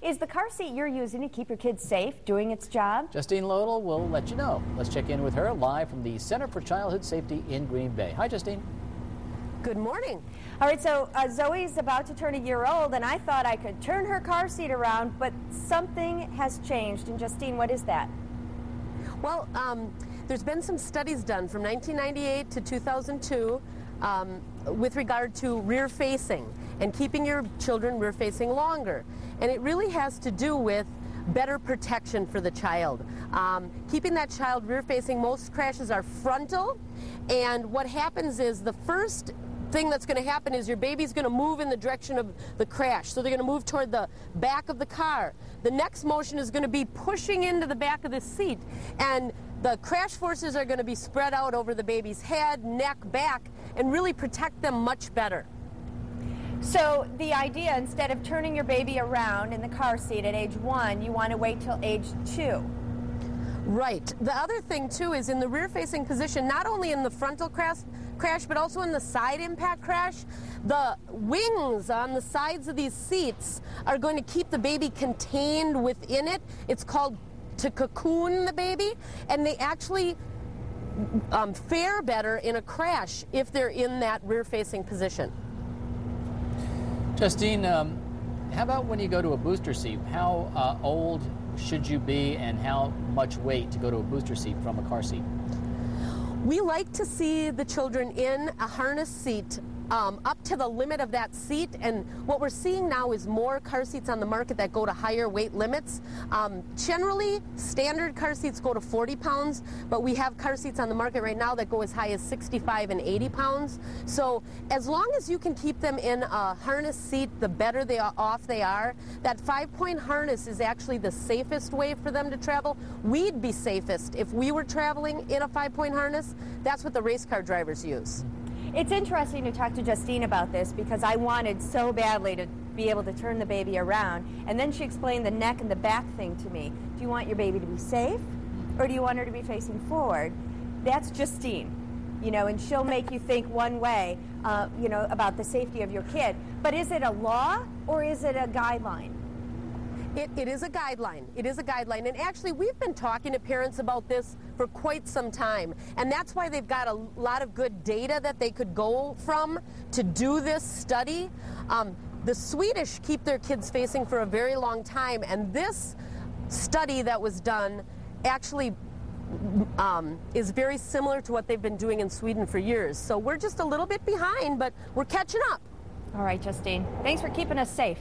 Is the car seat you're using to keep your kids safe doing its job? Justine Lodel will let you know. Let's check in with her live from the Center for Childhood Safety in Green Bay. Hi, Justine. Good morning. All right, so Zoe's about to turn a year old, and I thought I could turn her car seat around, but something has changed. And Justine, what is that? Well, there's been some studies done from 1998 to 2002 with regard to rear-facing and keeping your children rear-facing longer. And it really has to do with better protection for the child. Keeping that child rear-facing, most crashes are frontal, and what happens is the first thing that's going to happen is your baby's going to move in the direction of the crash. So they're going to move toward the back of the car. The next motion is going to be pushing into the back of the seat, and the crash forces are going to be spread out over the baby's head, neck, back, and really protect them much better. So the idea, instead of turning your baby around in the car seat at age 1, you want to wait till age 2. Right. The other thing, too, is in the rear-facing position, not only in the frontal crash, but also in the side impact crash, the wings on the sides of these seats are going to keep the baby contained within it. It's called to cocoon the baby, and they actually fare better in a crash if they're in that rear-facing position. Justine, how about when you go to a booster seat? How old should you be and how much weight to go to a booster seat from a car seat? We like to see the children in a harness seat up to the limit of that seat, and what we're seeing now is more car seats on the market that go to higher weight limits. Generally, standard car seats go to 40 pounds, but we have car seats on the market right now that go as high as 65 and 80 pounds. So as long as you can keep them in a harness seat, the better off they are. That 5-point harness is actually the safest way for them to travel. We'd be safest if we were traveling in a 5-point harness. That's what the race car drivers use. It's interesting to talk to Justine about this because I wanted so badly to be able to turn the baby around, and then she explained the neck and the back thing to me. Do you want your baby to be safe, or do you want her to be facing forward? That's Justine, you know, and she'll make you think one way, you know, about the safety of your kid. But is it a law or is it a guideline? It is a guideline. It is a guideline. And actually, we've been talking to parents about this for quite some time. And that's why they've got a lot of good data that they could go from to do this study. The Swedish keep their kids facing for a very long time. And this study that was done actually is very similar to what they've been doing in Sweden for years. So we're just a little bit behind, but we're catching up. All right, Justine. Thanks for keeping us safe.